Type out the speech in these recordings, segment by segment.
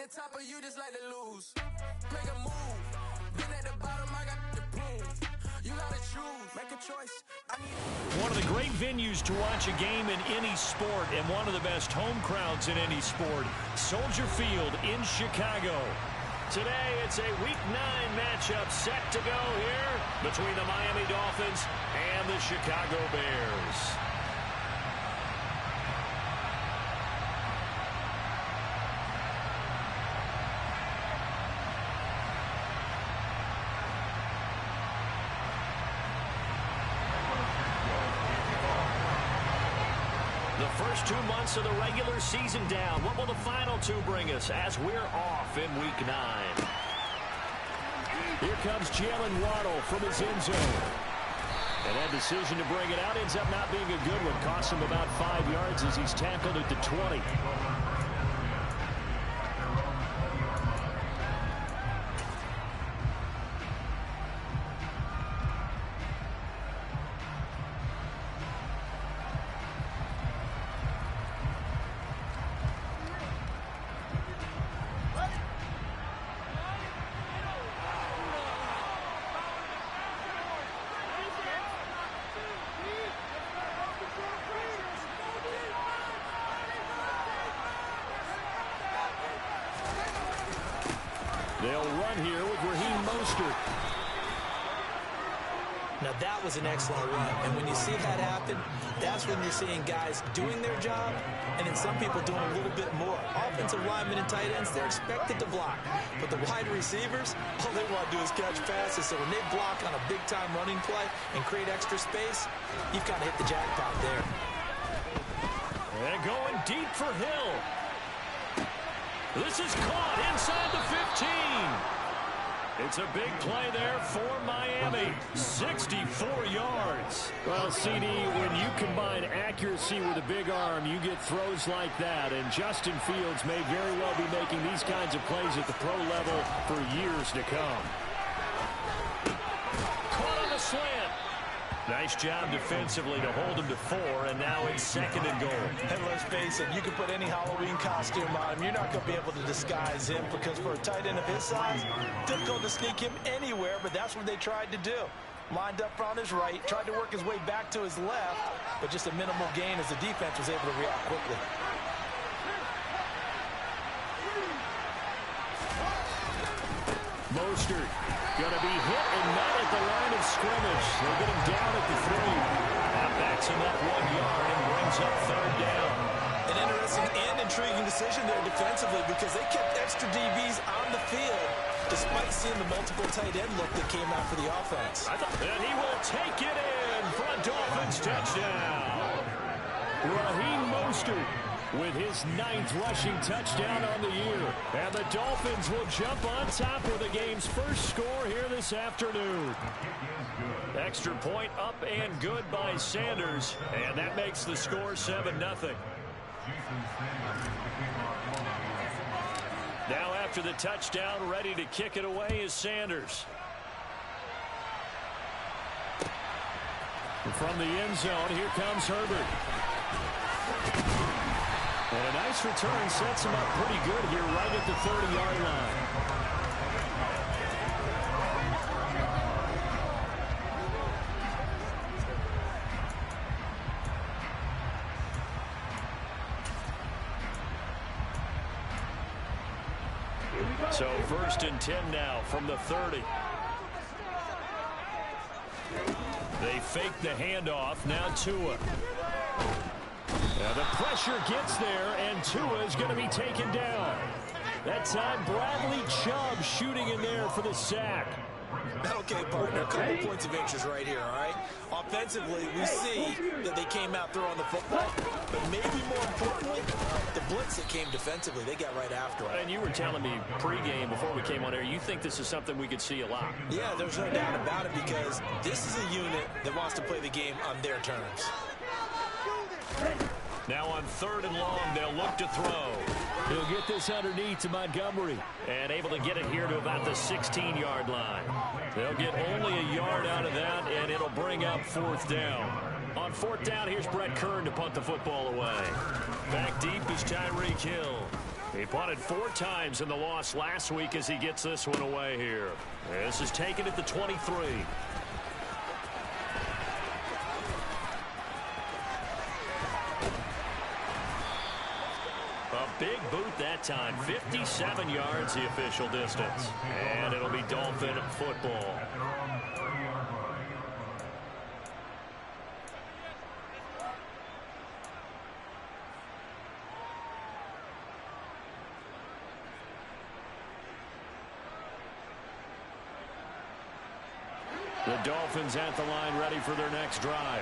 the top, or you just like to lose. Make a move. Been at the bottom, I got to prove. You gotta choose. Make a choice. One of the great venues to watch a game in any sport, and one of the best home crowds in any sport, Soldier Field in Chicago. Today, it's a Week 9 matchup set to go here between the Miami Dolphins and the Chicago Bears. The first 2 months of the regular season down. What will the final 2 bring us as we're off in Week 9? Here comes Jalen Waddle from his end zone. And that decision to bring it out ends up not being a good one. Costs him about 5 yards as he's tackled at the 20. They'll run here with Raheem Mostert. Now that was an excellent run, and when you see that happen, that's when you're seeing guys doing their job, and then some people doing a little bit more. Offensive linemen and tight ends, they're expected to block, but the wide receivers, all they want to do is catch passes. So when they block on a big-time running play and create extra space, you've kind of hit the jackpot there. And going deep for Hill. This is caught inside the 15. It's a big play there for Miami. 64 yards. Well, CD, when you combine accuracy with a big arm, you get throws like that. And Justin Fields may very well be making these kinds of plays at the pro level for years to come. Caught on the slant. Nice job defensively to hold him to 4, and now it's 2nd and goal. And let's face it, you can put any Halloween costume on him. You're not going to be able to disguise him because for a tight end of his size, difficult to sneak him anywhere, but that's what they tried to do. Lined up on his right, tried to work his way back to his left, but just a minimal gain as the defense was able to react quickly. Mostert going to be hit and not at the line of scrimmage. They'll get him down at the 3. That backs him up 1 yard and brings up 3rd down. An interesting and intriguing decision there defensively because they kept extra DBs on the field despite seeing the multiple tight end look that came out for the offense. And he will take it in for a Dolphins touchdown. Raheem Mostert with his 9th rushing touchdown on the year. And the Dolphins will jump on top with the game's first score here this afternoon. Extra point up and good by Sanders. And that makes the score 7-0. Now after the touchdown, ready to kick it away is Sanders. And from the end zone, here comes Herbert. And a nice return sets him up pretty good here right at the 30-yard line. So 1st and 10 now from the 30. They fake the handoff. Now Tua. Now the pressure gets there, and Tua is going to be taken down. That time, Bradley Chubb shooting in there for the sack. Okay, partner, a couple points of interest right here, all right? Offensively, we see that they came out throwing the football, but maybe more importantly, the blitz that came defensively, they got right after it. And you were telling me pregame before we came on air, you think this is something we could see a lot. Yeah, there's no doubt about it because this is a unit that wants to play the game on their terms. Now on 3rd and long, they'll look to throw. He'll get this underneath to Montgomery. And able to get it here to about the 16-yard line. They'll get only a yard out of that, and it'll bring up 4th down. On 4th down, here's Brett Kern to punt the football away. Back deep is Tyreek Hill. He punted 4 times in the loss last week as he gets this one away here. This is taken at the 23. A big boot that time. 57 yards the official distance. And it'll be Dolphin football. The Dolphins at the line ready for their next drive.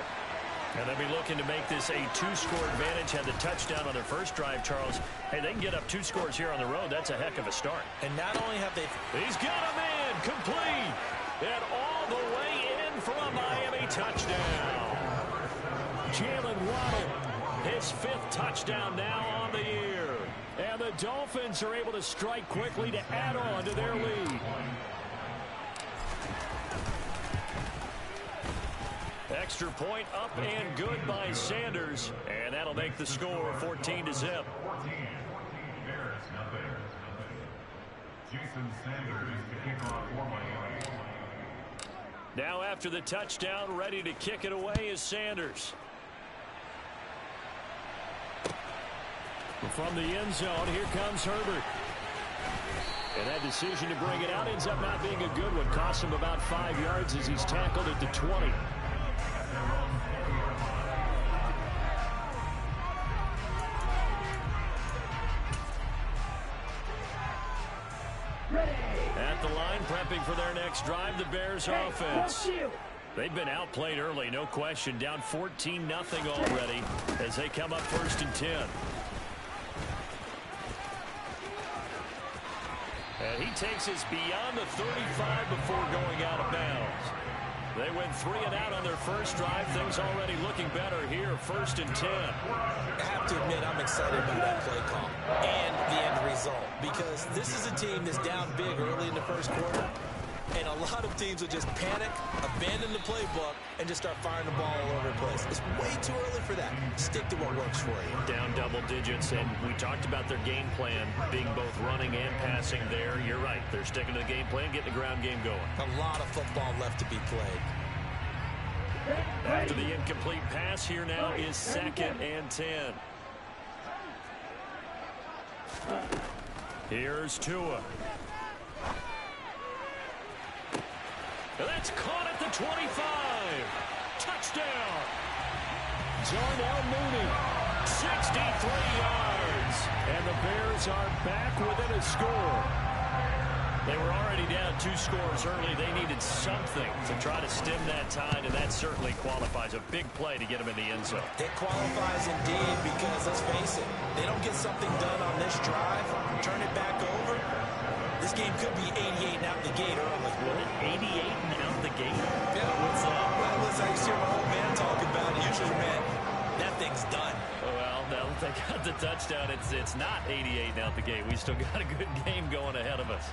And they'll be looking to make this a 2-score advantage. Had the touchdown on their first drive, Charles. Hey, they can get up 2 scores here on the road. That's a heck of a start. And not only have they... He's got a man complete. And all the way in for a Miami touchdown. Jalen Waddle, his 5th touchdown now on the year. And the Dolphins are able to strike quickly to add on to their lead. Extra point up and good by Sanders. And that'll make the score 14-0. Now after the touchdown, ready to kick it away is Sanders. From the end zone, here comes Herbert. And that decision to bring it out ends up not being a good one. Costs him about 5 yards as he's tackled at the 20. At the line, prepping for their next drive, the Bears offense. They've been outplayed early, no question. Down 14-0 already as they come up 1st and 10. And he takes us beyond the 35 before going out of bounds. They went 3 and out on their first drive. Things already looking better here, 1st and 10. I have to admit, I'm excited about that play call and the end result, because this is a team that's down big early in the first quarter, and a lot of teams will just panic, abandon the playbook, and just start firing the ball all over the place. It's way too early for that. Stick to what works for you. Down double digits, and we talked about their game plan being both running and passing there. You're right. They're sticking to the game plan, getting the ground game going. A lot of football left to be played. After the incomplete pass, here now is 2nd and 10. Here's Tua. That's caught at the 25. Touchdown. Darnell Mooney, 63 yards. And the Bears are back within a score. They were already down 2 scores early. They needed something to try to stem that tide, and that certainly qualifies. A big play to get them in the end zone. It qualifies indeed, because let's face it, they don't get something done on this drive, turn it back over, this game could be 88 and out the gate early. Will it 88 and out the gate? Yeah, what's that? Well, listen, I used to hear my old man talk about it. Usually, man, that thing's done. Well, now that they got the touchdown, it's not 88 and out the gate. We still got a good game going ahead of us.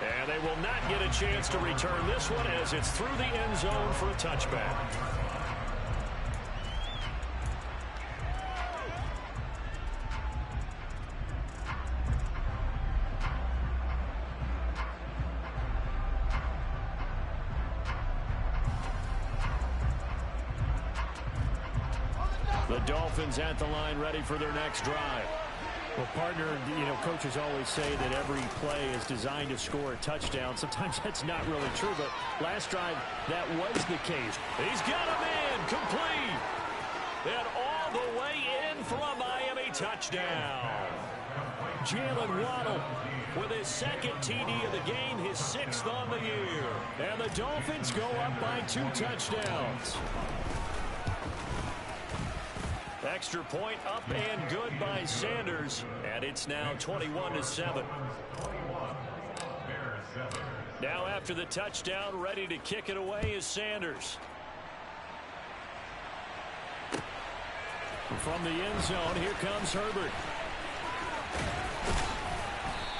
And they will not get a chance to return this one as it's through the end zone for a touchback. The Dolphins at the line ready for their next drive. Well, partner, coaches always say that every play is designed to score a touchdown. Sometimes that's not really true, but last drive, that was the case. He's got a man complete. And all the way in for a Miami touchdown. Jalen Waddle with his 2nd TD of the game, his 6th on the year. And the Dolphins go up by 2 touchdowns. Extra point up and good by Sanders. And it's now 21-7. Now after the touchdown, ready to kick it away is Sanders. From the end zone, here comes Herbert.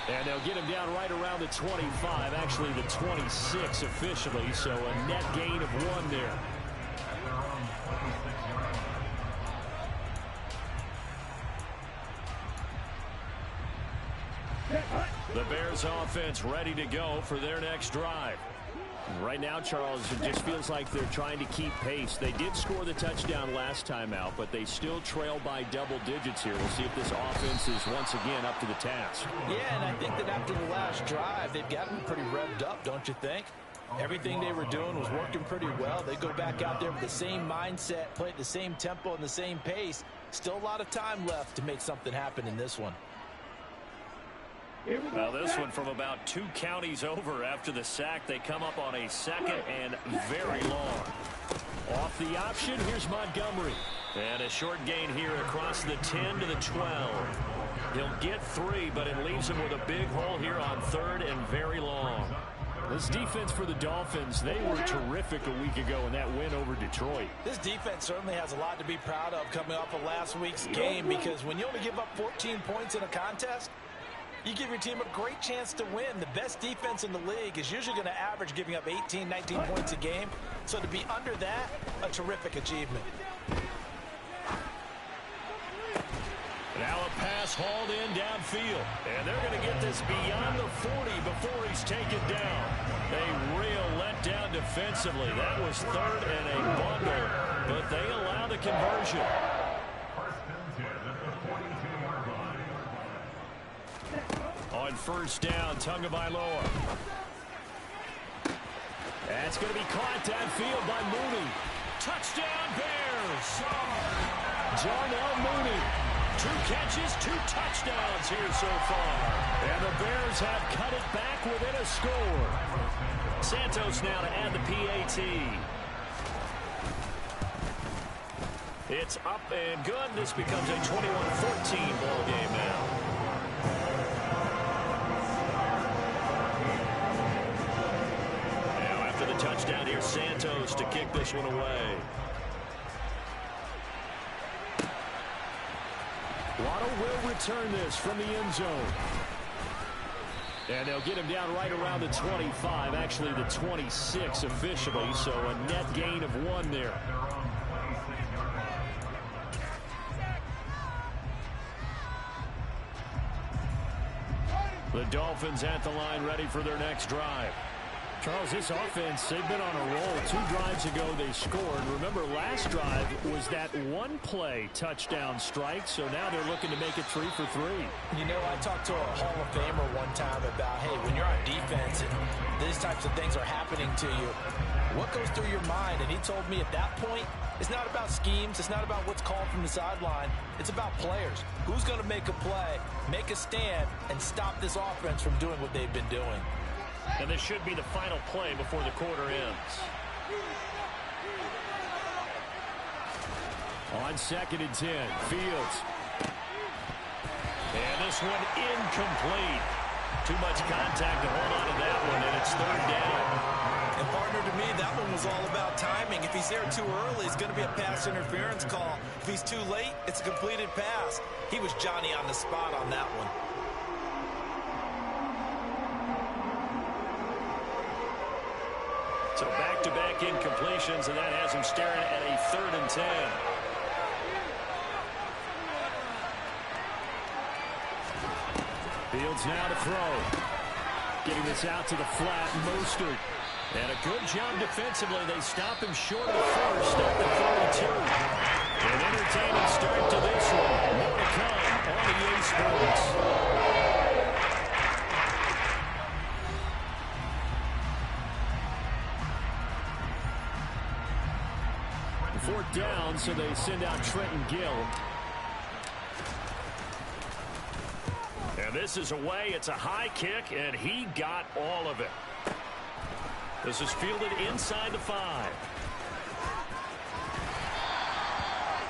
And they'll get him down right around the 25, actually the 26 officially, so a net gain of 1 there. The Bears offense ready to go for their next drive. Right now, Charles, it just feels like they're trying to keep pace. They did score the touchdown last time out, but they still trail by double digits here. We'll see if this offense is once again up to the task. Yeah, and I think that after the last drive, they've gotten pretty revved up, don't you think? Everything they were doing was working pretty well. They go back out there with the same mindset, play at the same tempo and the same pace. Still a lot of time left to make something happen in this one. Well, this one from about 2 counties over after the sack. They come up on a 2nd and very long. Off the option, here's Montgomery. And a short gain here across the 10 to the 12. He'll get 3, but it leaves him with a big hole here on 3rd and very long. This defense for the Dolphins, they were terrific a week ago in that win over Detroit. This defense certainly has a lot to be proud of coming off of last week's game, because when you only give up 14 points in a contest, you give your team a great chance to win. The best defense in the league is usually going to average giving up 18, 19 points a game. So to be under that, a terrific achievement. Now a pass hauled in downfield. And they're going to get this beyond the 40 before he's taken down. A real letdown defensively. That was 3rd and a bundle, but they allow the conversion. On 1st down, Tagovailoa. That's going to be caught downfield by Mooney. Touchdown Bears! Darnell Mooney. 2 catches, 2 touchdowns here so far. And the Bears have cut it back within a score. Santos now to add the PAT. It's up and good. This becomes a 21-14 ball game now. The touchdown here, Santos to kick this one away. Waddle will return this from the end zone. And they'll get him down right around the 25, actually the 26 officially, so a net gain of 1 there. The Dolphins at the line ready for their next drive. Charles, this offense, they've been on a roll. 2 drives ago they scored. Remember, last drive was that 1-play touchdown strike, so now they're looking to make it 3 for 3. You know, I talked to a Hall of Famer one time about, hey, when you're on defense and these types of things are happening to you, what goes through your mind? And he told me at that point, it's not about schemes. It's not about what's called from the sideline. It's about players. Who's going to make a play, make a stand, and stop this offense from doing what they've been doing? And this should be the final play before the quarter ends. On 2nd and 10, Fields. And this one incomplete. Too much contact to hold on to that one, and it's 3rd down. And partner, to me, that one was all about timing. If he's there too early, it's going to be a pass interference call. If he's too late, it's a completed pass. He was Johnny on the spot on that one. So back-to-back incompletions, and that has him staring at a 3rd and 10. Fields now to throw. Getting this out to the flat, Mostert. And a good job defensively. They stop him short of the 1st at the 42. An entertaining start to this one. More to come on EA Sports. 4th down, so they send out Trenton Gill. And this is away. It's a high kick, and he got all of it. This is fielded inside the 5.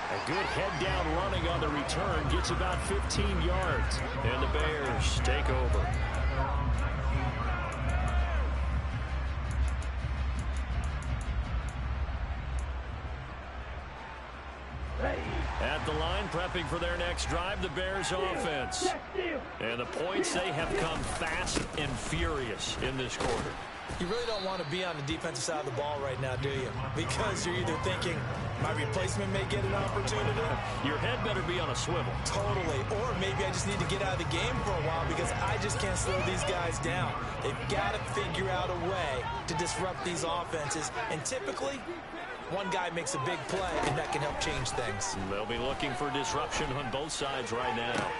A good head-down running on the return. Gets about 15 yards. And the Bears take over. At the line, prepping for their next drive, the Bears offense. And the points, they have come fast and furious in this quarter. You really don't want to be on the defensive side of the ball right now, do you? Because you're either thinking, my replacement may get an opportunity. Your head better be on a swivel. Totally. Or maybe I just need to get out of the game for a while because I just can't slow these guys down. They've got to figure out a way to disrupt these offenses. And typically, one guy makes a big play, and that can help change things. They'll be looking for disruption on both sides right now.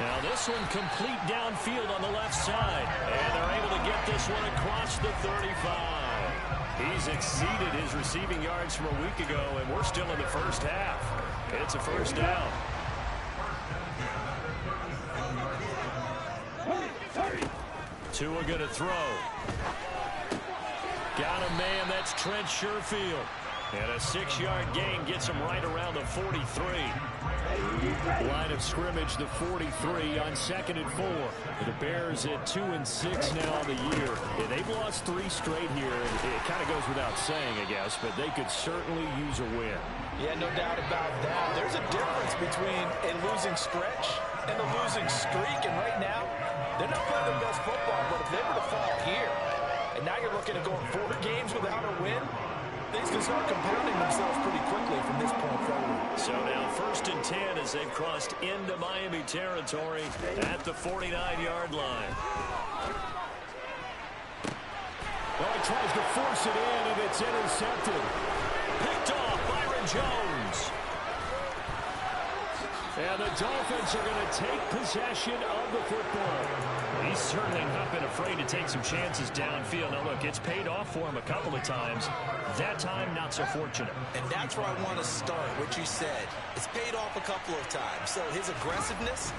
Now this one complete downfield on the left side. And they're able to get this one across the 35. He's exceeded his receiving yards from a week ago, and we're still in the first half. It's a first down. Tua going to throw. Got a man, that's Trent Sherfield. And a 6-yard gain gets him right around the 43. Line of scrimmage, the 43 on 2nd and 4. The Bears at 2-6 now on the year. And they've lost 3 straight here. It kind of goes without saying, I guess, but they could certainly use a win. Yeah, no doubt about that. There's a difference between a losing stretch and a losing streak. And right now, they're not playing their best football, but if they were to fall here, and now you're looking at going 4 games without a win, things can start compounding themselves pretty quickly from this point forward. So now 1st and 10 as they've crossed into Miami territory at the 49-yard line. Well, he tries to force it in, and it's intercepted. Picked off Byron Jones. And the Dolphins are going to take possession of the football. He's certainly not been afraid to take some chances downfield. Now, look, it's paid off for him a couple of times. That time, not so fortunate. And that's where I want to start, what you said. It's paid off a couple of times. So his aggressiveness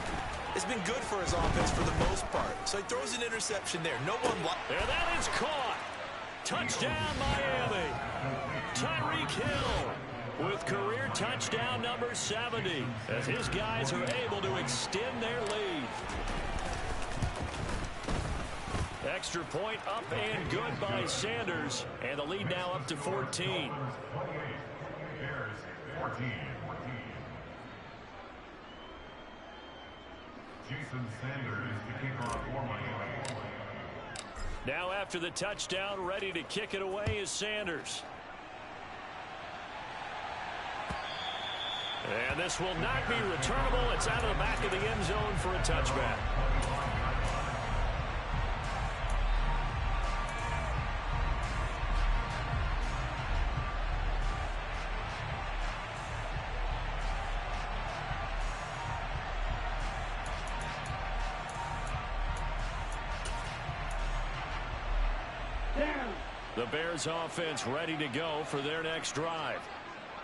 has been good for his offense for the most part. So he throws an interception there. No one... And that is caught. Touchdown, Miami. Tyreek Hill with career touchdown number 70 as his guys are able to extend their lead. Extra point up and good by Sanders, and the lead now up to 14. Jason Sanders to kick off for Miami. Now after the touchdown, ready to kick it away is Sanders. And this will not be returnable. It's out of the back of the end zone for a touchback. The Bears offense ready to go for their next drive.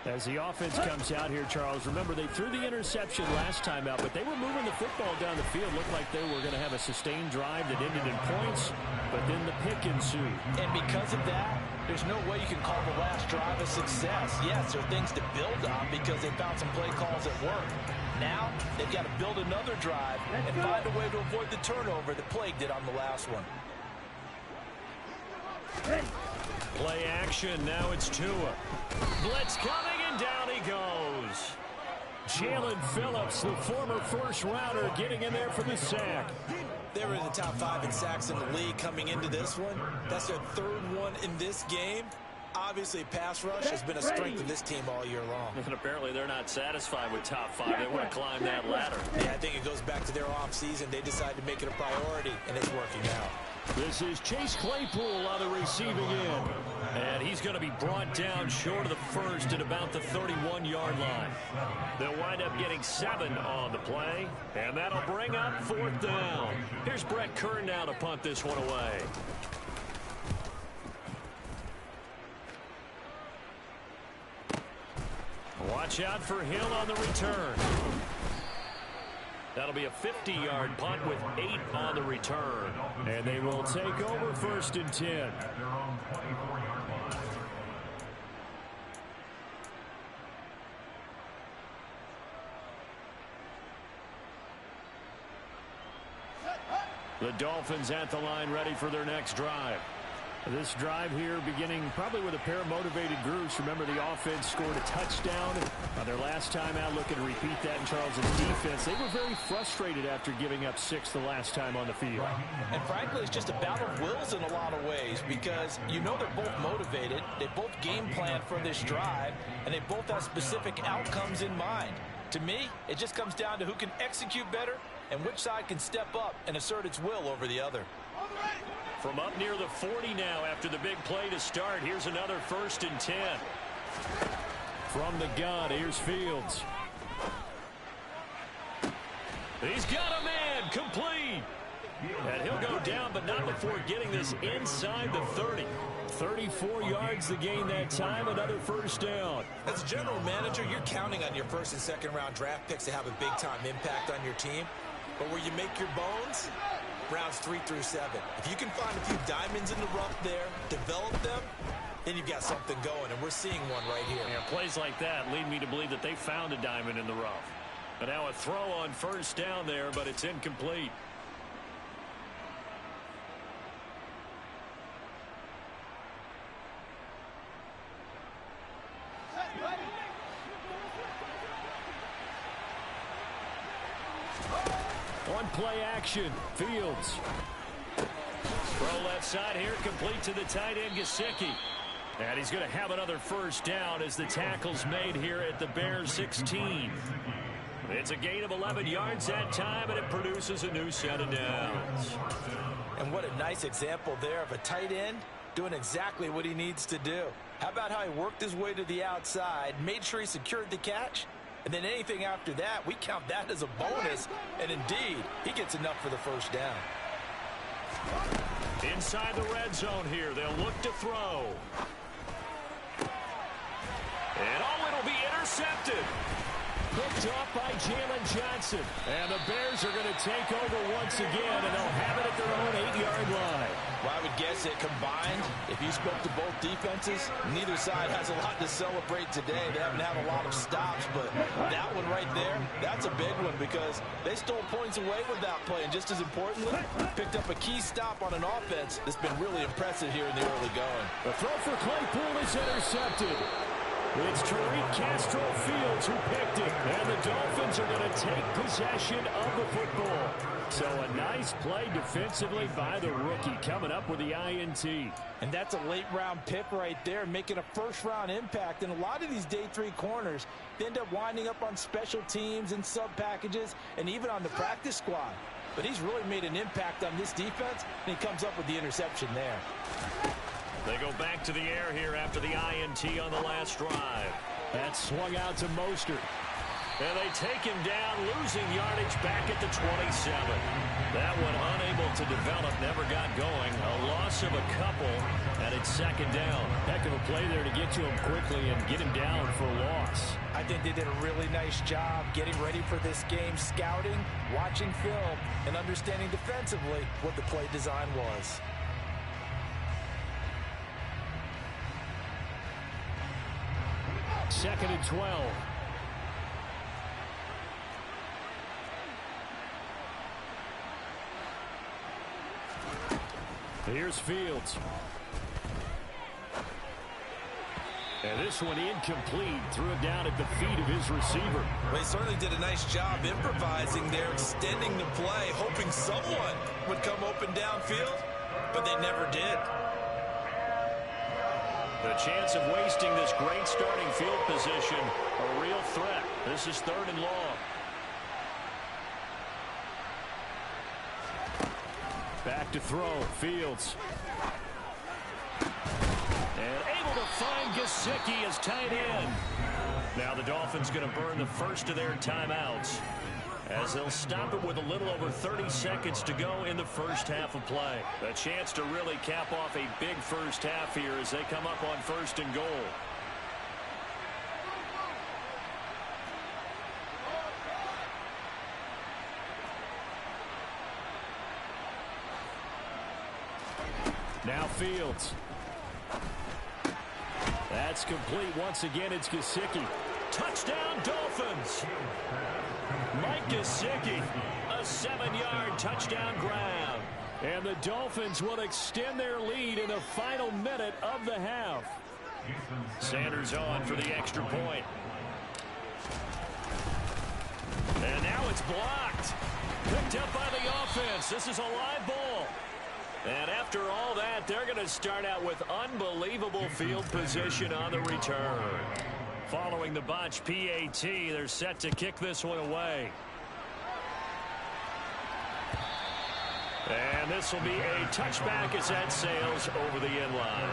As the offense comes out here, Charles, remember they threw the interception last time out, but they were moving the football down the field. Looked like they were going to have a sustained drive that ended in points, but then the pick ensued. And because of that, there's no way you can call the last drive a success. Yes, there are things to build on because they found some play calls that work. Now, they've got to build another drive and find a way to avoid the turnover that plagued it on the last one. Play action, now it's Tua. Blitz coming, and down he goes. Jalen Phillips, the former first-rounder, getting in there for the sack. They were in the top 5 in sacks in the league coming into this one. That's their 3rd one in this game. Obviously, pass rush has been a strength of this team all year long. And apparently they're not satisfied with top 5. They want to climb that ladder. Yeah, I think it goes back to their offseason. They decided to make it a priority, and it's working out. This is Chase Claypool on the receiving end. And he's going to be brought down short of the first at about the 31-yard line. They'll wind up getting 7 on the play, and that'll bring up 4th down. Here's Brett Kern now to punt this one away. Watch out for Hill on the return. That'll be a 50-yard punt with 8 on the return. And they will take over 1st and 10. The Dolphins at the line ready for their next drive. This drive here beginning probably with a pair of motivated groups. Remember, the offense scored a touchdown on their last time out. Looking to repeat that in Charles's defense. They were very frustrated after giving up 6 the last time on the field. And frankly, it's just a battle of wills in a lot of ways because you know they're both motivated. They both game plan for this drive, and they both have specific outcomes in mind. To me, it just comes down to who can execute better and which side can step up and assert its will over the other. From up near the 40 now after the big play to start. Here's another 1st and 10. From the gun, here's Fields. He's got a man, complete. And he'll go down, but not before getting this inside the 30. 34 yards the gain that time, another 1st down. As a general manager, you're counting on your 1st and 2nd round draft picks to have a big-time impact on your team. But where you make your bones, rounds 3 through 7. If you can find a few diamonds in the rough there, develop them, then you've got something going, and we're seeing one right here. Yeah, plays like that lead me to believe that they found a diamond in the rough. But now a throw on 1st down there, but it's incomplete. On play action, Fields. Throw left side here, complete to the tight end, Gesicki. And he's going to have another 1st down as the tackle's made here at the Bears 16. It's a gain of 11 yards that time, and it produces a new set of downs. And what a nice example there of a tight end doing exactly what he needs to do. How about how he worked his way to the outside, made sure he secured the catch, and then anything after that, we count that as a bonus. And indeed, he gets enough for the 1st down. Inside the red zone here, they'll look to throw. And it'll be intercepted. Picked off by Jalen Johnson. And the Bears are going to take over once again, and they'll have it at their own 8-yard line. Well, I would guess that combined, if you spoke to both defenses, neither side has a lot to celebrate today. They haven't had a lot of stops, but that one right there, that's a big one because they stole points away with that play. And just as importantly, picked up a key stop on an offense that's been really impressive here in the early going. The throw for Claypool is intercepted. It's Tariq Castro-Fields who picked it, and the Dolphins are going to take possession of the football. So a nice play defensively by the rookie, coming up with the INT. And that's a late-round pick right there, making a first-round impact. And a lot of these day 3 corners, they end up winding up on special teams and sub-packages and even on the practice squad. But he's really made an impact on this defense, and he comes up with the interception there. They go back to the air here after the INT on the last drive. That swung out to Mostert. And they take him down, losing yardage back at the 27. That one unable to develop, never got going. A loss of a couple, and it's 2nd down. Heck of a play there to get to him quickly and get him down for a loss. I think they did a really nice job getting ready for this game, scouting, watching film, and understanding defensively what the play design was. Second and 12. Here's Fields. And this one incomplete. Threw it down at the feet of his receiver. Well, he certainly did a nice job improvising there, extending the play, hoping someone would come open downfield, but they never did. The chance of wasting this great starting field position, a real threat. This is 3rd and long. Back to throw, Fields. And able to find Gesicki as tight end. Now the Dolphins going to burn the first of their timeouts, as they'll stop it with a little over 30 seconds to go in the first half of play. A chance to really cap off a big first half here as they come up on 1st and goal. Now Fields. That's complete. Once again, it's Gesicki. Touchdown, Dolphins! Mike Gesicki, a 7-yard touchdown grab. And the Dolphins will extend their lead in the final minute of the half. Sanders on for the extra point. And now it's blocked. Picked up by the offense. This is a live ball. And after all that, they're going to start out with unbelievable field position on the return. Following the botch PAT, they're set to kick this one away. And this will be a touchback as that sails over the end line.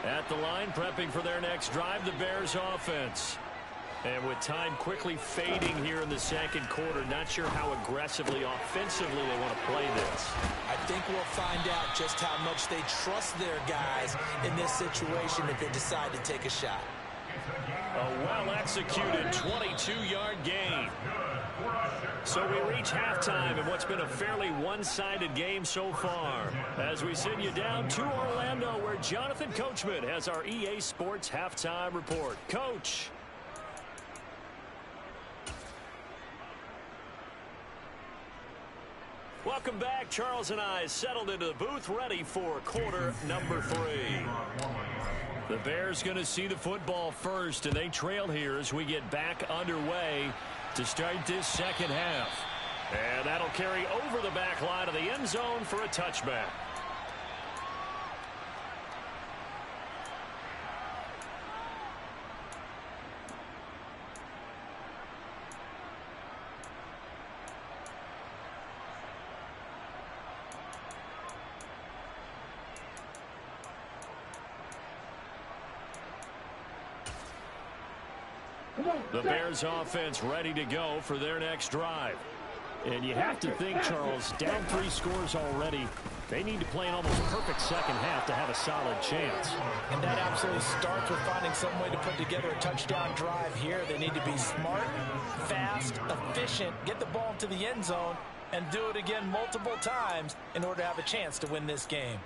At the line, prepping for their next drive, the Bears offense. And with time quickly fading here in the second quarter, not sure how aggressively, offensively they want to play this. I think we'll find out just how much they trust their guys in this situation if they decide to take a shot. A well-executed 22-yard gain. So we reach halftime in what's been a fairly one-sided game so far. As we send you down to Orlando, where Jonathan Coachman has our EA Sports halftime report. Coach. Welcome back. Charles and I settled into the booth, ready for quarter number 3. The Bears going to see the football first, and they trail here as we get back underway to start this second half. And that'll carry over the back line of the end zone for a touchback. The Bears offense ready to go for their next drive. And you have to think, Charles, down 3 scores already. They need to play an almost perfect second half to have a solid chance. And that absolutely starts with finding some way to put together a touchdown drive here. They need to be smart, fast, efficient, get the ball to the end zone, and do it again multiple times in order to have a chance to win this game.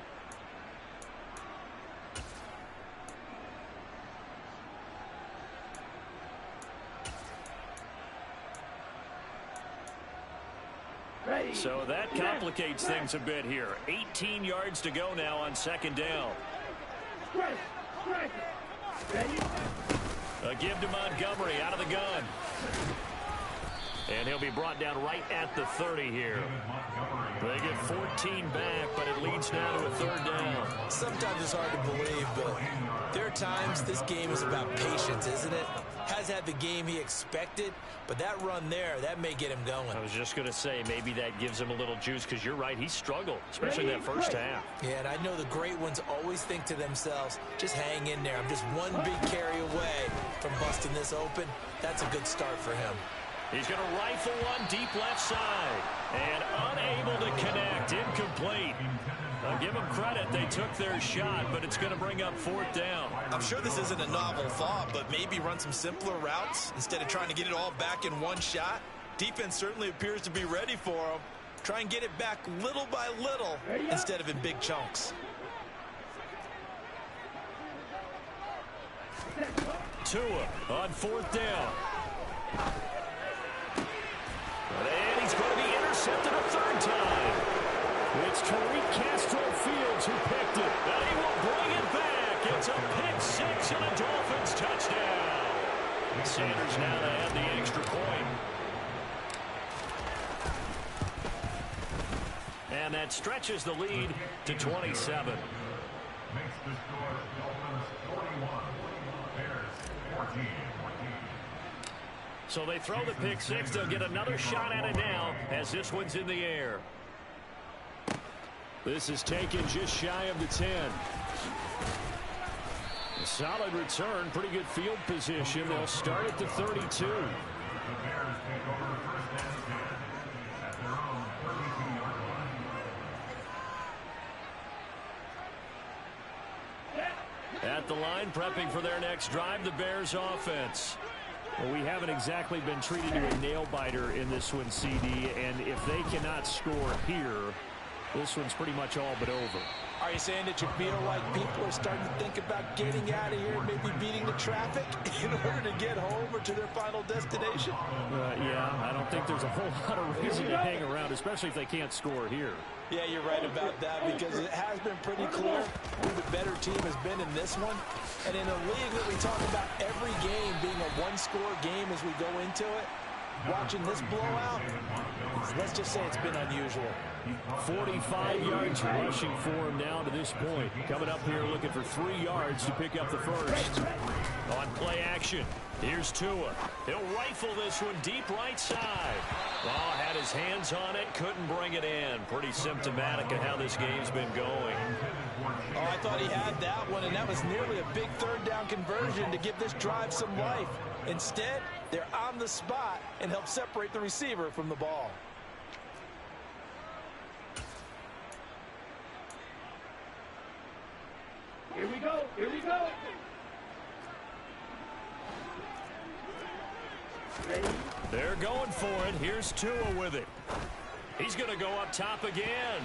So that complicates things a bit here. 18 yards to go now on second down. A give to Montgomery out of the gun. And he'll be brought down right at the 30 here. They get 14 back, but it leads now to a third down. Sometimes it's hard to believe, but there are times this game is about patience, isn't it? Has had the game he expected, but that run there, that may get him going. I was just going to say, maybe that gives him a little juice, because you're right, he struggled, especially that first half. Yeah, and I know the great ones always think to themselves, just hang in there. I'm just one big carry away from busting this open. That's a good start for him. He's going to rifle one deep left side. And unable to connect. Incomplete. I'll give them credit. They took their shot, but it's going to bring up fourth down. I'm sure this isn't a novel thought, but maybe run some simpler routes instead of trying to get it all back in one shot. Defense certainly appears to be ready for him. Try and get it back little by little instead of in big chunks. Tua on fourth down. And he's going to be intercepted a third time. It's Tariq Castro-Fields who picked it. And he will bring it back. It's a pick six and a Dolphins touchdown. Sanders now to add the extra point. And that stretches the lead to 27. Makes the score Dolphins 41, Bears 14. So they throw the pick six. They'll get another shot at it now as this one's in the air. This is taken just shy of the 10. A solid return, pretty good field position. They'll start at the 32. The Bears take over the first and 10 at their own 32-yard line. At the line, prepping for their next drive, the Bears offense. Well, we haven't exactly been treated to a nail-biter in this one, CD, and if they cannot score here, this one's pretty much all but over. Are you saying that you feel like people are starting to think about getting out of here and maybe beating the traffic in order to get home or to their final destination? Yeah, I don't think there's a whole lot of reason to hang around, especially if they can't score here. Yeah, you're right about that, because it has been pretty clear who the better team has been in this one. And in a league that we talk about every game being a one-score game as we go into it, watching this blowout, let's just say it's been unusual. 45 yards rushing for him now to this point. Coming up here looking for 3 yards to pick up the first. On play action, here's Tua. He'll rifle this one deep right side. Oh, had his hands on it, couldn't bring it in. Pretty symptomatic of how this game's been going. Oh, I thought he had that one, and that was nearly a big third down conversion to give this drive some life. Instead, they're on the spot and help separate the receiver from the ball. Here we go. Here we go. They're going for it. Here's Tua with it. He's going to go up top again.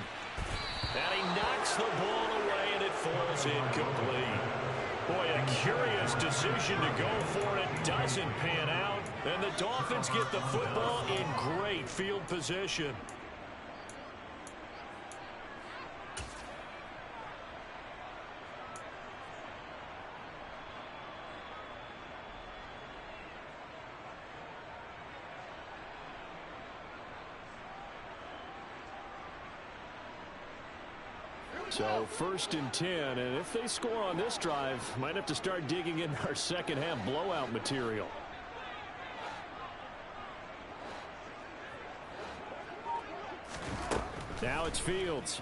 And he knocks the ball away, and it falls incomplete. Boy, a curious decision to go for it. Doesn't pan out. And the Dolphins get the football in great field position. So 1st and 10, and if they score on this drive, might have to start digging in our second half blowout material. Now it's Fields.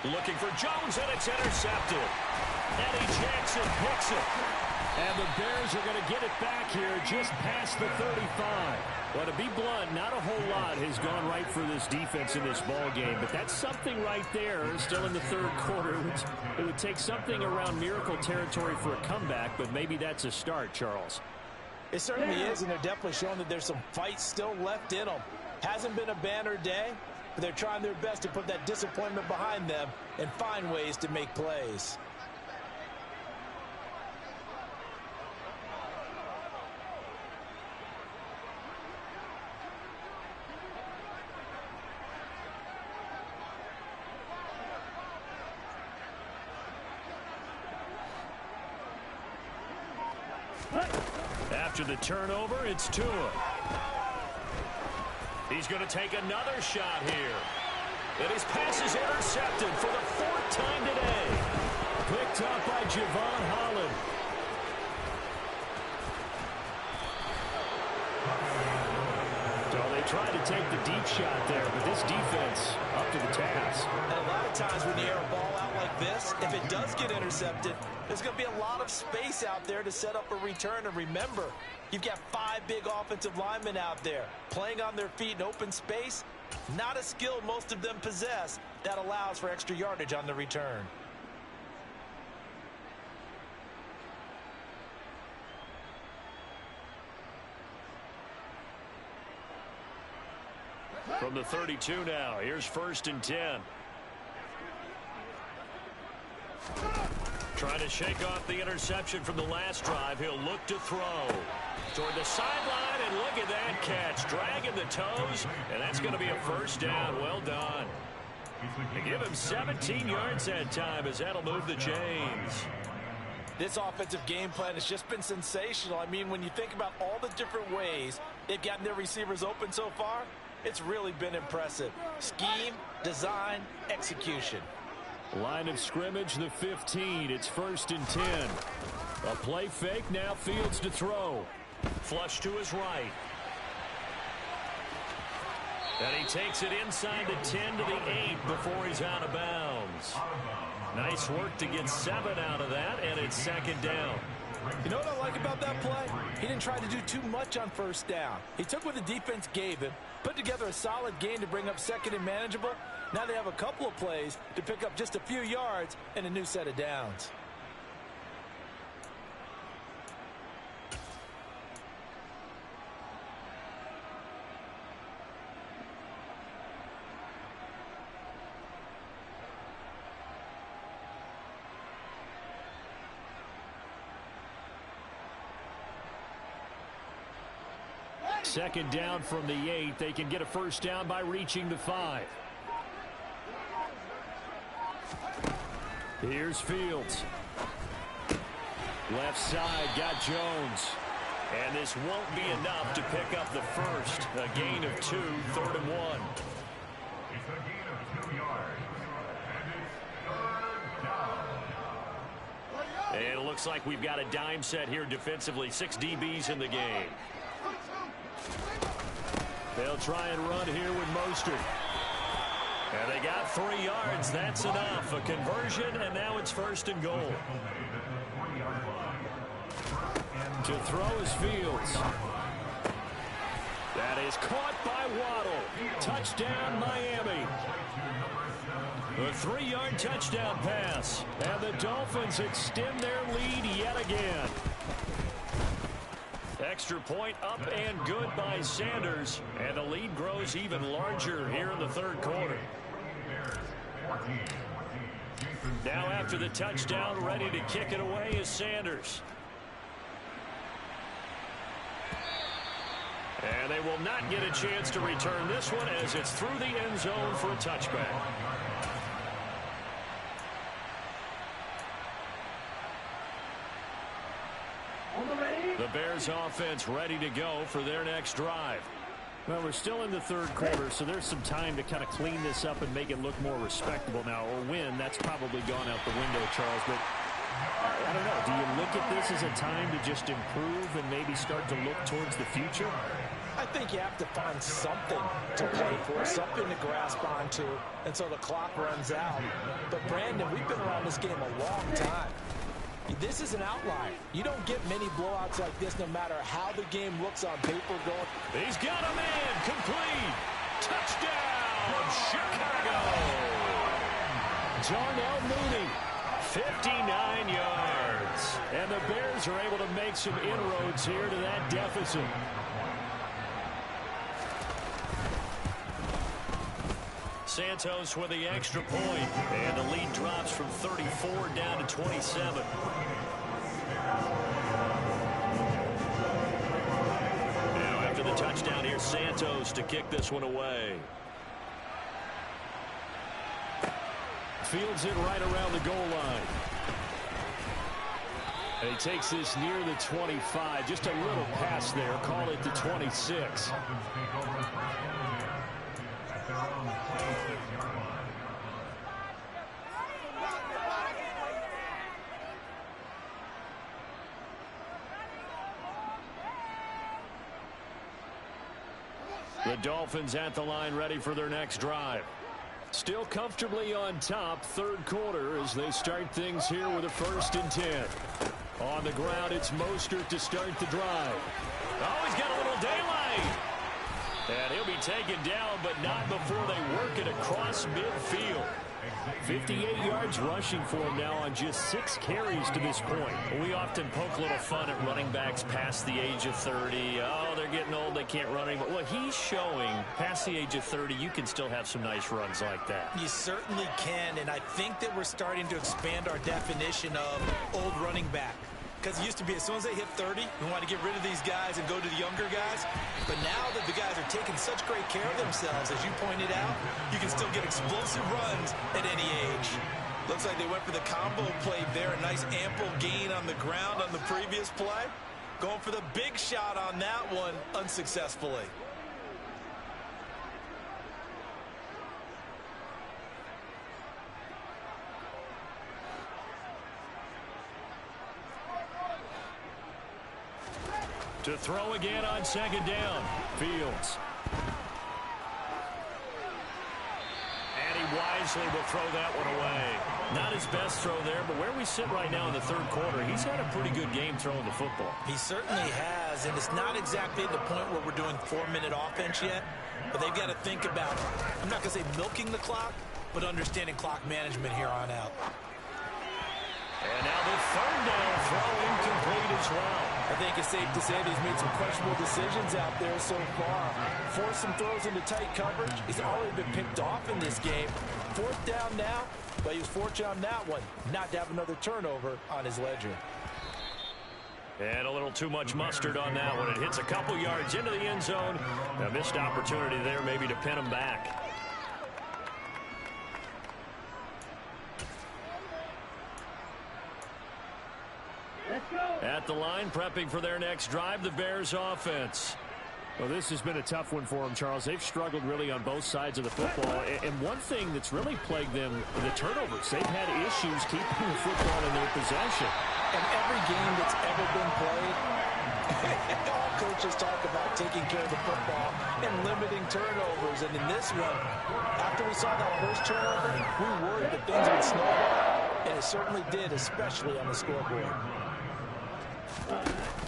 Looking for Jones, and it's intercepted. Eddie Jackson picks it. And the Bears are going to get it back here just past the 35. Well, to be blunt, not a whole lot has gone right for this defense in this ball game, but that's something right there. Still in the third quarter. It would take something around miracle territory for a comeback, but maybe that's a start, Charles. It certainly is, and they're definitely showing that there's some fight still left in them. Hasn't been a banner day, but they're trying their best to put that disappointment behind them and find ways to make plays. After the turnover, it's Tua. He's going to take another shot here. And his pass is intercepted for the 4th time today. Picked up by Javon Holland. So they tried to take the deep shot there, but this defense up to the task. And a lot of times when you air a ball out like this, if it does get intercepted, there's going to be a lot of space out there to set up a return. And remember, you've got 5 big offensive linemen out there playing on their feet in open space. Not a skill most of them possess that allows for extra yardage on the return. From the 32 now, here's 1st and 10. Trying to shake off the interception from the last drive. He'll look to throw toward the sideline, and look at that catch. Dragging the toes, and that's going to be a 1st down. Well done. They give him 17 yards that time, as that'll move the chains. This offensive game plan has just been sensational. I mean, when you think about all the different ways they've gotten their receivers open so far, it's really been impressive. Scheme, design, execution. Line of scrimmage, the 15. It's 1st and 10. A play fake, now Fields to throw. Flush to his right. And he takes it inside the 10 to the 8 before he's out of bounds. Nice work to get 7 out of that, and it's 2nd down. You know what I like about that play? He didn't try to do too much on 1st down. He took what the defense gave him, put together a solid gain to bring up 2nd and manageable. Now they have a couple of plays to pick up just a few yards and a new set of downs. Second down from the 8. They can get a first down by reaching the 5. Here's Fields. Left side, got Jones. And this won't be enough to pick up the first. A gain of 2, 3rd and 1. It's a gain of 2 yards. And it's 3rd down. And it looks like we've got a dime set here defensively. 6 DBs in the game. They'll try and run here with Mostert. And they got 3 yards. That's enough. A conversion, and now it's 1st and goal. To throw is Fields. That is caught by Waddle. Touchdown, Miami. A 3-yard touchdown pass. And the Dolphins extend their lead yet again. Extra point up and good by Sanders. And the lead grows even larger here in the 3rd quarter. Now after the touchdown, ready to kick it away is Sanders. And they will not get a chance to return this one as it's through the end zone for a touchback. The Bears offense ready to go for their next drive. Well, we're still in the 3rd quarter, so there's some time to kind of clean this up and make it look more respectable now. Or win, that's probably gone out the window, Charles. But I don't know. Do you look at this as a time to just improve and maybe start to look towards the future? I think you have to find something to play for, something to grasp onto until the clock runs out. But, Brandon, we've been around this game a long time. This is an outlier. You don't get many blowouts like this no matter how the game looks on paper going. He's got a man. Complete. Touchdown, Chicago. Darnell Mooney. 59 yards. And the Bears are able to make some inroads here to that deficit. Santos with the extra point, and the lead drops from 34 down to 27. Now after the touchdown, here's Santos to kick this one away. Fields it right around the goal line. And he takes this near the 25. Just a little pass there. Call it the 26. The Dolphins at the line ready for their next drive. Still comfortably on top, 3rd quarter as they start things here with a 1st and 10. On the ground, it's Mostert to start the drive. Oh, he's got a little daylight. And he'll be taken down, but not before they work it across midfield. 58 yards rushing for him now on just 6 carries to this point. We often poke a little fun at running backs past the age of 30. Oh, they're getting old, they can't run anymore. Well, he's showing past the age of 30, you can still have some nice runs like that. You certainly can, and I think that we're starting to expand our definition of old running back. Because it used to be as soon as they hit 30, we want to get rid of these guys and go to the younger guys. But now that the guys are taking such great care of themselves, as you pointed out, you can still get explosive runs at any age. Looks like they went for the combo play there. A nice ample gain on the ground on the previous play. Going for the big shot on that one unsuccessfully. To throw again on 2nd down. Fields. And he wisely will throw that one away. Not his best throw there, but where we sit right now in the 3rd quarter, he's had a pretty good game throwing the football. He certainly has, and it's not exactly the point where we're doing 4-minute offense yet, but they've got to think about, I'm not going to say milking the clock, but understanding clock management here on out. And now the 3rd down throw incomplete as well. I think it's safe to say that he's made some questionable decisions out there so far. Forced some throws into tight coverage. He's already been picked off in this game. 4th down now, but he was fortunate on that one not to have another turnover on his ledger. And a little too much mustard on that one. It hits a couple yards into the end zone. A missed opportunity there maybe to pin them back. At the line, prepping for their next drive, the Bears offense. Well, this has been a tough one for them, Charles. They've struggled really on both sides of the football. And one thing that's really plagued them, the turnovers. They've had issues keeping the football in their possession. In every game that's ever been played, all coaches talk about taking care of the football and limiting turnovers. And in this one, after we saw that first turnover, we worried that things would snowball. And it certainly did, especially on the scoreboard.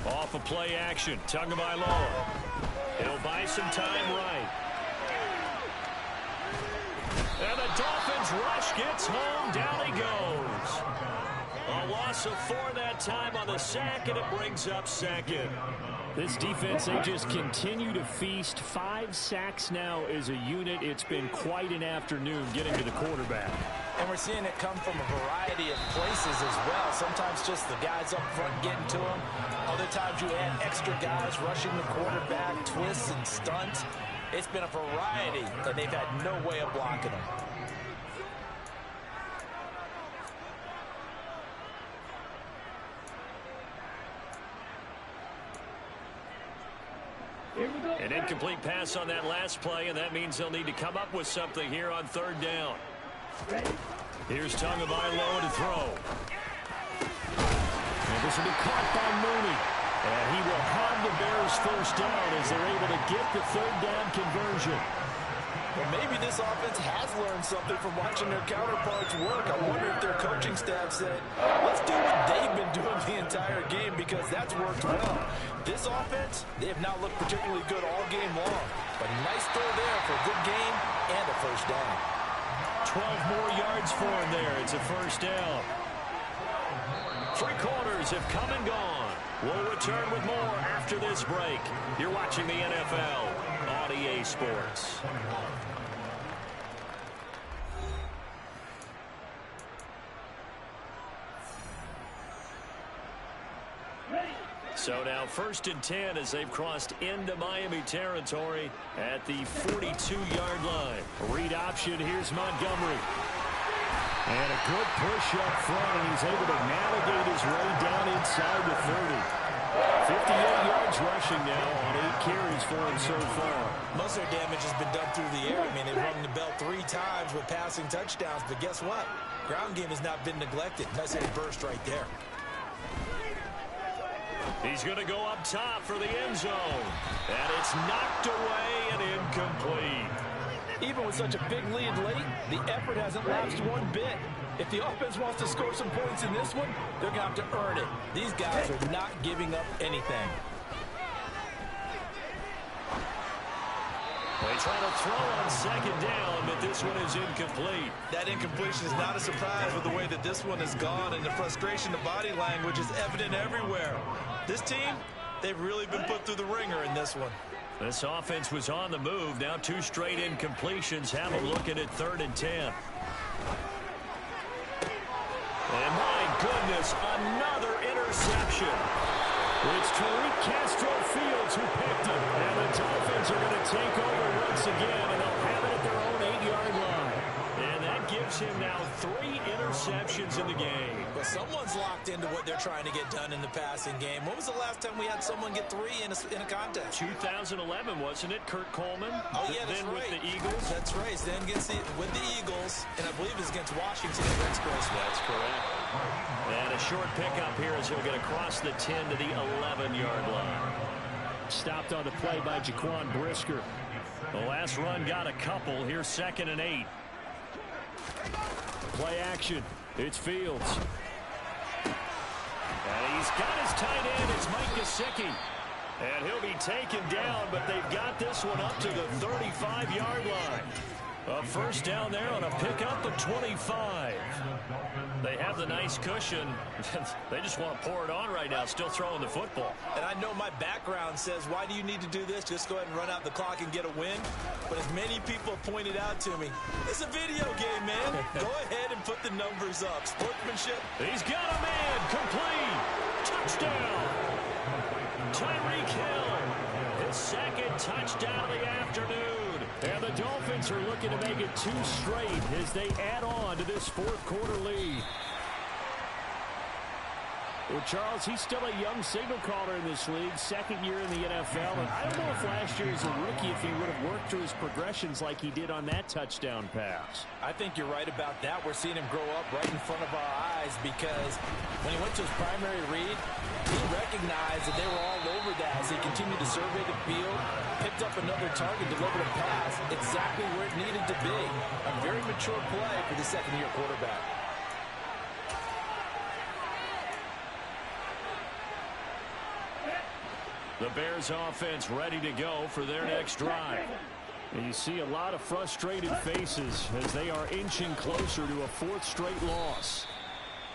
Off of play action, Tagovailoa. He'll buy some time right. And the Dolphins rush gets home. Down he goes. A loss of 4 that time on the sack, and it brings up second. This defense, they just continue to feast. 5 sacks now as a unit. It's been quite an afternoon getting to the quarterback. And we're seeing it come from a variety of places as well. Sometimes just the guys up front getting to them. Other times you add extra guys rushing the quarterback, twists and stunts. It's been a variety, and they've had no way of blocking them. An incomplete pass on that last play, and that means they'll need to come up with something here on 3rd down. Here's Tagovailoa to throw. And this will be caught by Mooney. And he will have the Bears first down as they're able to get the 3rd down conversion. Well, maybe this offense has learned something from watching their counterparts work. I wonder if their coaching staff said, let's do what they've been doing the entire game, because that's worked well. This offense, they have not looked particularly good all game long. But a nice throw there for a good game and a first down. 12 more yards for him there. It's a first down. 3 quarters have come and gone. We'll return with more after this break. You're watching the NFL on EA Sports. So now 1st and 10 as they've crossed into Miami territory at the 42-yard line. Read option. Here's Montgomery. And a good push up front, and he's able to navigate his way down inside the 30. 58 yards rushing now on 8 carries for him so far. Most of their damage has been done through the air. I mean, they've rung the bell 3 times with passing touchdowns, but guess what? Ground game has not been neglected. Nice little burst right there. He's going to go up top for the end zone. And it's knocked away and incomplete. Even with such a big lead late, the effort hasn't lapsed one bit. If the offense wants to score some points in this one, they're going to have to earn it. These guys are not giving up anything. They try to throw on 2nd down, but this one is incomplete. That incompletion is not a surprise with the way that this one has gone, and the frustration, the body language is evident everywhere. This team, they've really been put through the ringer in this one. This offense was on the move. Now 2 straight incompletions have them looking at 3rd and 10. And my goodness, another interception. It's Tariq Castro-Fields who picked him. And the Dolphins are going to take over once again, and they'll have it at their own 8-yard line. And that gives him now 3 interceptions in the game. But someone's locked into what they're trying to get done in the passing game. When was the last time we had someone get 3 in a contest? 2011, wasn't it? Kurt Coleman? Oh, yeah, that's then right. with the Eagles? That's right. Then with the Eagles, and I believe it's against Washington at the Expressway. That's correct. And a short pickup here as he'll get across the 10 to the 11-yard line. Stopped on the play by Jaquan Brisker. The last run got a couple. Here's 2nd and 8. Play action. It's Fields. And he's got his tight end. It's Mike Gesicki. And he'll be taken down, but they've got this one up to the 35-yard line. A first down there on a pickup of 25. They have the nice cushion. They just want to pour it on right now, still throwing the football. And I know my background says, why do you need to do this? Just go ahead and run out the clock and get a win. But as many people pointed out to me, it's a video game, man. Go ahead and put the numbers up. Sportsmanship. He's got a man. Complete. Touchdown. second touchdown of the afternoon. And the Dolphins are looking to make it 2 straight as they add on to this fourth-quarter lead. Well, Charles, he's still a young signal caller in this league, second year in the NFL. And I don't know if last year as a rookie, if he would have worked through his progressions like he did on that touchdown pass. I think you're right about that. We're seeing him grow up right in front of our eyes because when he went to his primary read, he recognized that they were all over that as he continued to survey the field, picked up another target, delivered a pass exactly where it needed to be. A very mature play for the second-year quarterback. The Bears offense ready to go for their next drive. And you see a lot of frustrated faces as they are inching closer to a 4th straight loss.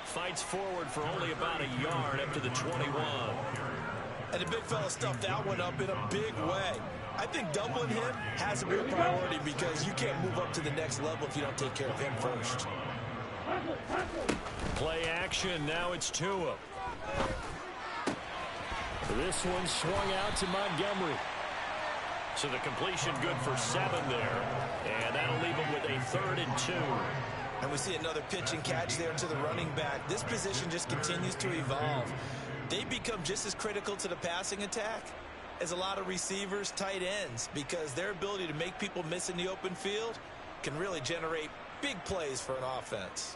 Fights forward for only about a yard up to the 21. And the big fella stuffed that one up in a big way. I think doubling him has to be a priority because you can't move up to the next level if you don't take care of him first. Play action. Now it's Tua. This one swung out to Montgomery. So the completion good for 7 there. And that'll leave him with a 3rd and 2. And we see another pitch and catch there to the running back. This position just continues to evolve. They become just as critical to the passing attack as a lot of receivers, tight ends, because their ability to make people miss in the open field can really generate big plays for an offense.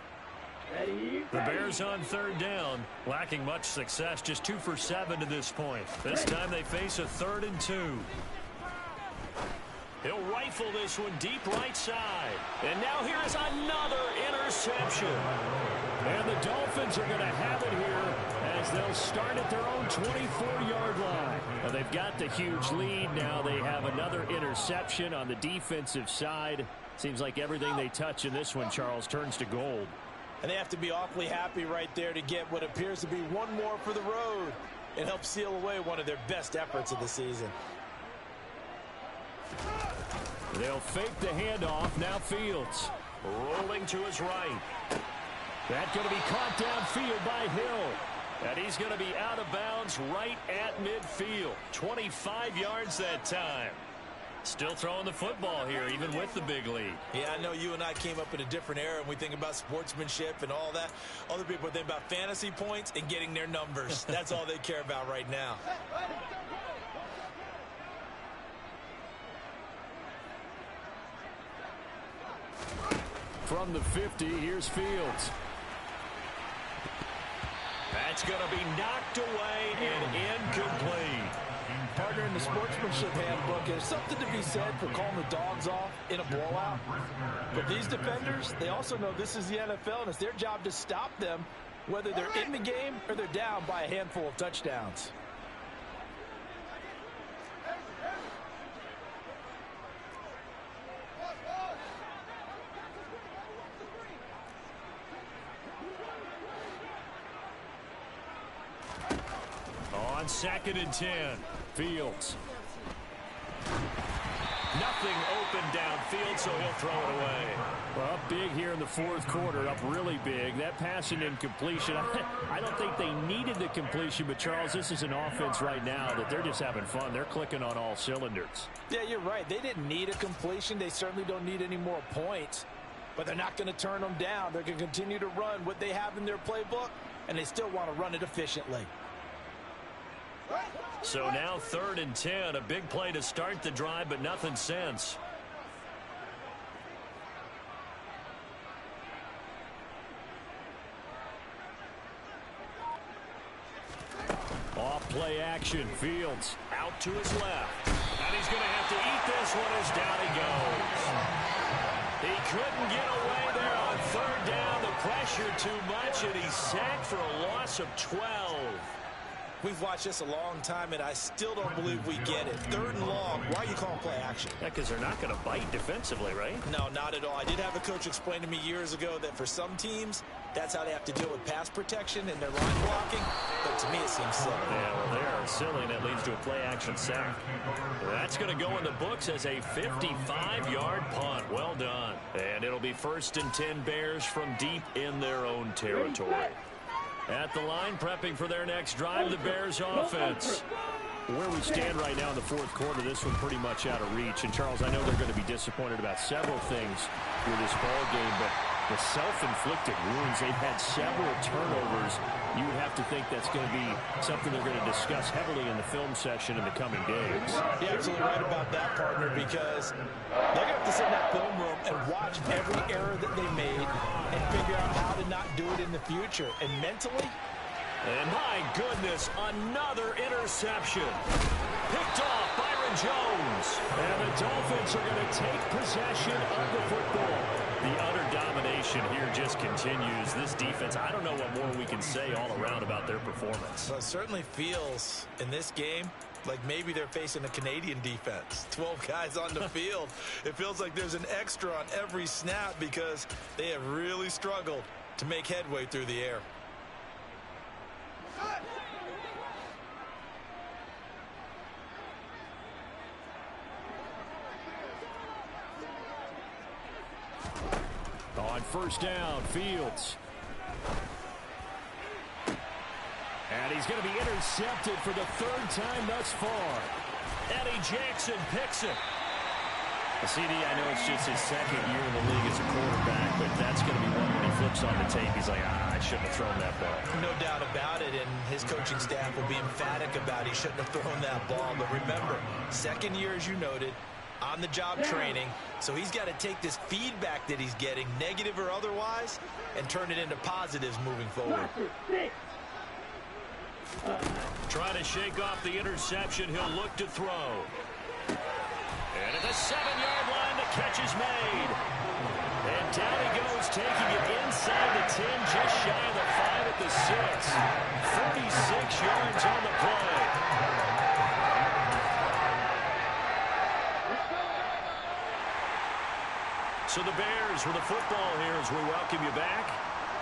The Bears on 3rd down, lacking much success, just 2 for 7 to this point. This time they face a 3rd and 2. He'll rifle this one deep right side. And now here is another interception. And the Dolphins are going to have it here as they'll start at their own 24-yard line. Now they've got the huge lead. Now they have another interception on the defensive side. Seems like everything they touch in this one, Charles, turns to gold. And they have to be awfully happy right there to get what appears to be one more for the road. It helps seal away one of their best efforts of the season. They'll fake the handoff. Now Fields. Rolling to his right. That's going to be caught downfield by Hill. And he's going to be out of bounds right at midfield. 25 yards that time. Still throwing the football here, even with the big lead. Yeah, I know you and I came up in a different era, and we think about sportsmanship and all that. Other people think about fantasy points and getting their numbers. That's all they care about right now. From the 50, here's Fields. That's going to be knocked away and incomplete. Partner, in the sportsmanship handbook, there's something to be said for calling the dogs off in a blowout. But these defenders, they also know this is the NFL, and it's their job to stop them, whether they're in the game or they're down by a handful of touchdowns. On 2nd and 10. Fields. Nothing open downfield, so he'll throw it away. Well, up big here in the 4th quarter, up really big. That passing incompletion, I don't think they needed the completion, but Charles, this is an offense right now that they're just having fun. They're clicking on all cylinders. Yeah, you're right. They didn't need a completion. They certainly don't need any more points, but they're not going to turn them down. They're going to continue to run what they have in their playbook, and they still want to run it efficiently. So now 3rd and 10, a big play to start the drive, but nothing since. Off play action, Fields. Out to his left. And he's going to have to eat this one as down he goes. He couldn't get away there on 3rd down. The pressure too much, and he's sacked for a loss of 12. We've watched this a long time, and I still don't believe we get it. 3rd and long. Why are you calling play action? Yeah, because they're not going to bite defensively, right? No, not at all. I did have a coach explain to me years ago that for some teams, that's how they have to deal with pass protection and their line blocking. But to me, it seems silly. Yeah, well, they are silly, and that leads to a play action sack. That's going to go in the books as a 55-yard punt. Well done. And it'll be 1st and 10 Bears from deep in their own territory. At the line, prepping for their next drive, the Bears offense. Where we stand right now in the fourth quarter, this one pretty much out of reach. And, Charles, I know they're going to be disappointed about several things with this ball game, but the self-inflicted wounds, they've had several turnovers. You would have to think that's going to be something they're going to discuss heavily in the film session in the coming days. You're absolutely right about that, partner, because they're going to have to sit in that film room and watch every error that they made and figure out how to not do it in the future. And mentally, and my goodness, another interception. Picked off Byron Jones. And the Dolphins are going to take possession of the football. The utter domination here just continues. This defense, I don't know what more we can say all around about their performance. well, it certainly feels in this game like maybe they're facing a Canadian defense. 12 guys on the field. It feels like there's an extra on every snap because they have really struggled to make headway through the air. On first down, Fields. And he's going to be intercepted for the third time thus far. Eddie Jackson picks it. CD, I know it's just his second year in the league as a quarterback, but that's going to be one when he flips on the tape. He's like, I shouldn't have thrown that ball. No doubt about it, and his coaching staff will be emphatic about he shouldn't have thrown that ball. But remember, second year, as you noted, on-the-job training, so he's got to take this feedback that he's getting, negative or otherwise, and turn it into positives moving forward. Trying to shake off the interception. He'll look to throw. And at the 7-yard line, the catch is made. And down he goes, taking it inside the 10, just shy of the 5 at the 6. 46 yards on the play. So the Bears with the football here as we welcome you back.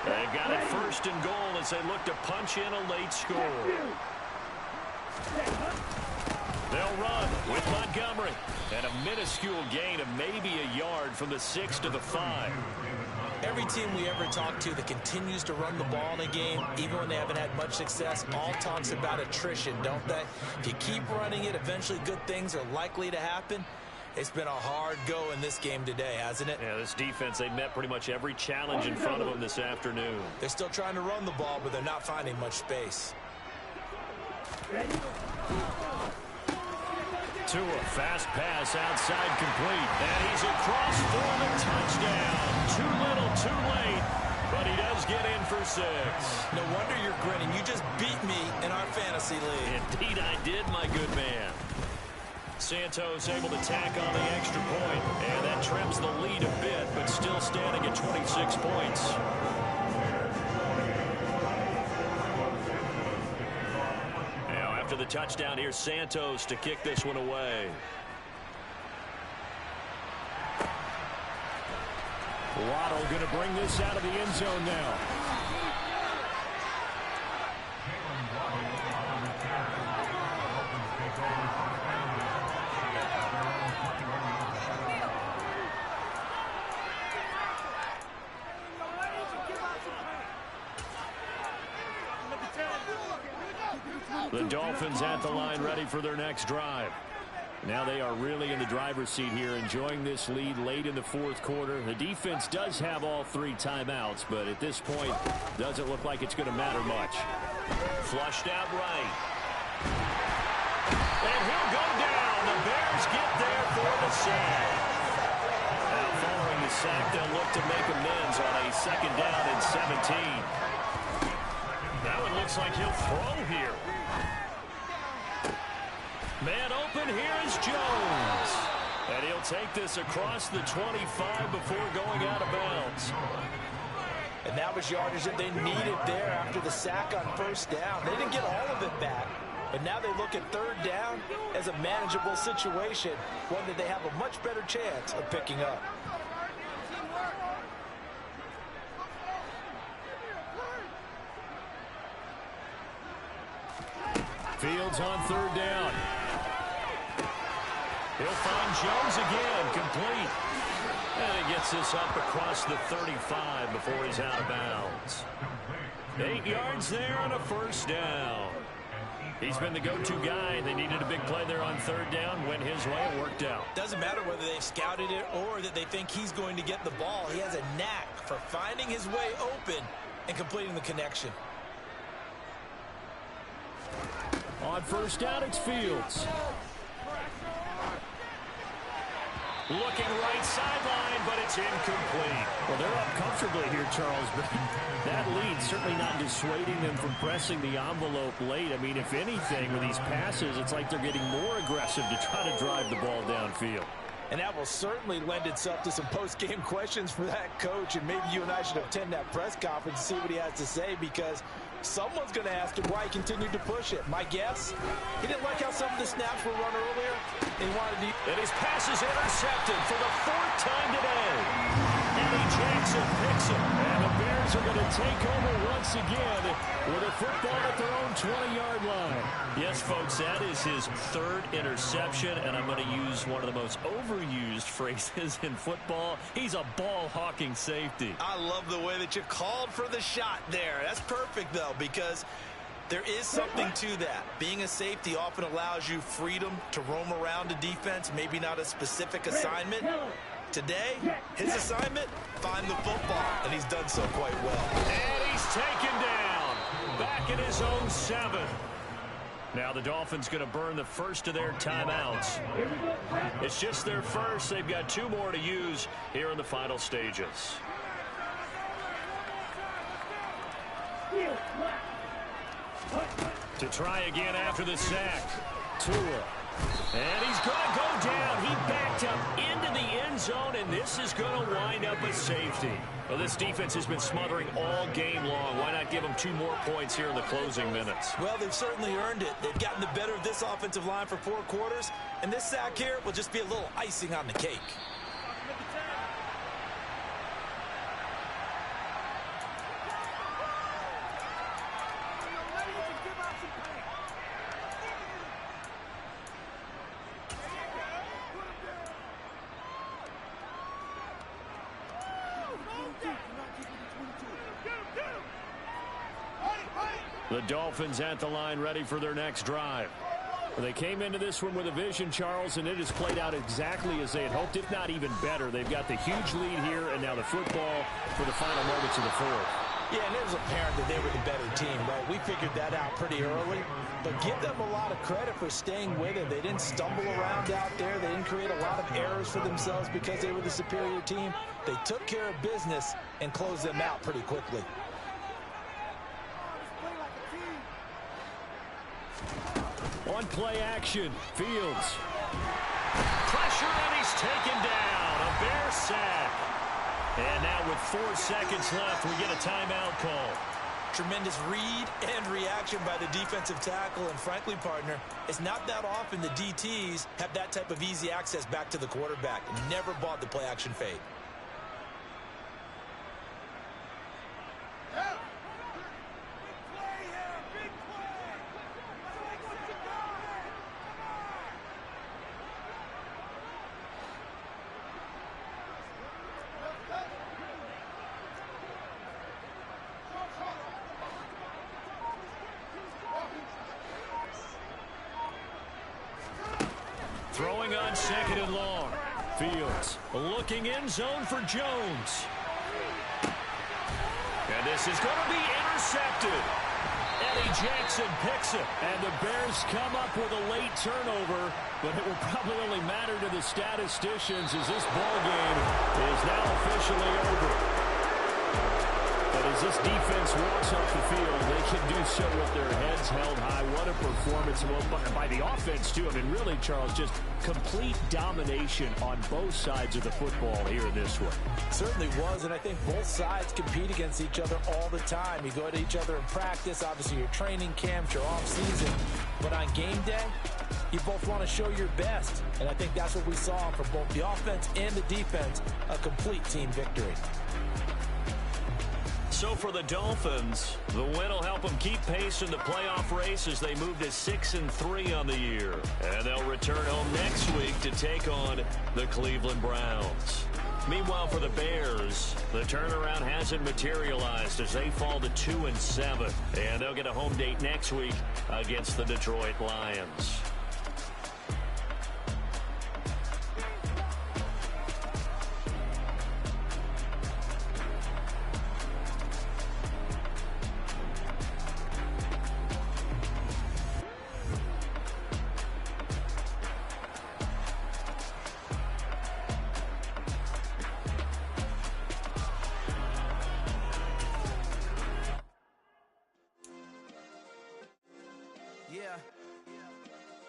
They've got it first and goal as they look to punch in a late score. They'll run with Montgomery. And a minuscule gain of maybe a yard from the 6 to the 5. Every team we ever talk to that continues to run the ball in a game, even when they haven't had much success, all talks about attrition, don't they? If you keep running it, eventually good things are likely to happen. It's been a hard go in this game today, hasn't it? Yeah, this defense, they met pretty much every challenge in front of them this afternoon. They're still trying to run the ball, but they're not finding much space. Tua, fast pass outside complete. And he's across for the touchdown. Too little, too late. But he does get in for 6. No wonder you're grinning. You just beat me in our fantasy league. Indeed I did, my good man. Santos able to tack on the extra point, and that trims the lead a bit, but still standing at 26 points. Now after the touchdown, here's Santos to kick this one away. Waddle going to bring this out of the end zone now. The Dolphins at the line ready for their next drive. Now they are really in the driver's seat here, enjoying this lead late in the fourth quarter. The defense does have all 3 timeouts, but at this point, doesn't look like it's going to matter much. Flushed out right. And he'll go down. The Bears get there for the sack. Now following the sack, they'll look to make amends on a 2nd down and 17. Now it looks like he'll throw here. Man open, here is Jones. And he'll take this across the 25 before going out of bounds. And that was yardage that they needed there after the sack on first down. They didn't get all of it back, but now they look at 3rd down as a manageable situation, one that they have a much better chance of picking up. Fields on 3rd down. He'll find Jones again, complete. And he gets this up across the 35 before he's out of bounds. 8 yards there on a first down. He's been the go-to guy. They needed a big play there on third down. Went his way. It worked out. Doesn't matter whether they've scouted it or that they think he's going to get the ball. He has a knack for finding his way open and completing the connection. On first down, it's Fields. Looking right sideline, but it's incomplete. Well, they're up comfortably here, Charles, but that lead certainly not dissuading them from pressing the envelope late. I mean, if anything, with these passes, it's like they're getting more aggressive to try to drive the ball downfield. And that will certainly lend itself to some post-game questions for that coach, and maybe you and I should attend that press conference and see what he has to say, because someone's going to ask him why he continued to push it. My guess, he didn't like how some of the snaps were run earlier. He wanted to... And his pass is intercepted for the fourth time today. Eddie Jackson picks it. And the Bears are going to take over once again with a football at their own 20-yard line. Yes, folks, that is his third interception, and I'm going to use one of the most overused phrases in football. He's a ball-hawking safety. I love the way that you called for the shot there. That's perfect, though, because there is something to that. Being a safety often allows you freedom to roam around the defense, maybe not a specific assignment. Today, his assignment, find the football, and he's done so quite well. And he's taken down, back in his own 7. Now the Dolphins going to burn the first of their timeouts. It's just their first. They've got 2 more to use here in the final stages. To try again after the sack. Tua. And he's going to go down. He backed up into the end zone, and this is going to wind up a safety. Well, this defense has been smothering all game long. Why not give them 2 more points here in the closing minutes? Well, they've certainly earned it. They've gotten the better of this offensive line for 4 quarters, and this sack here will just be a little icing on the cake. The Dolphins at the line, ready for their next drive. They came into this one with a vision, Charles, and it has played out exactly as they had hoped, if not even better. They've got the huge lead here, and now the football for the final moments of the fourth. Yeah, and it was apparent that they were the better team, right? We figured that out pretty early, but give them a lot of credit for staying with it. They didn't stumble around out there. They didn't create a lot of errors for themselves because they were the superior team. They took care of business and closed them out pretty quickly. On play action, Fields. Pressure, and he's taken down. A Bear sack. And now with 4 seconds left, we get a timeout call. Tremendous read and reaction by the defensive tackle. And frankly, partner, it's not that often the DTs have that type of easy access back to the quarterback. Never bought the play action fade. Throwing on 2nd and long. Fields looking in zone for Jones. And this is going to be intercepted. Eddie Jackson picks it. And the Bears come up with a late turnover, but it will probably only matter to the statisticians as this ball game is now officially over. But as this defense walks off the field, they can do so with their heads held high. What a performance by the offense, too. I mean, really, Charles, just complete domination on both sides of the football here in this one. Certainly was, and I think both sides compete against each other all the time. You go to each other in practice, obviously your training camps, your off-season. But on game day, you both want to show your best. And I think that's what we saw for both the offense and the defense, a complete team victory. So for the Dolphins, the win will help them keep pace in the playoff race as they move to 6-3 on the year. And they'll return home next week to take on the Cleveland Browns. Meanwhile, for the Bears, the turnaround hasn't materialized as they fall to 2-7. And they'll get a home date next week against the Detroit Lions.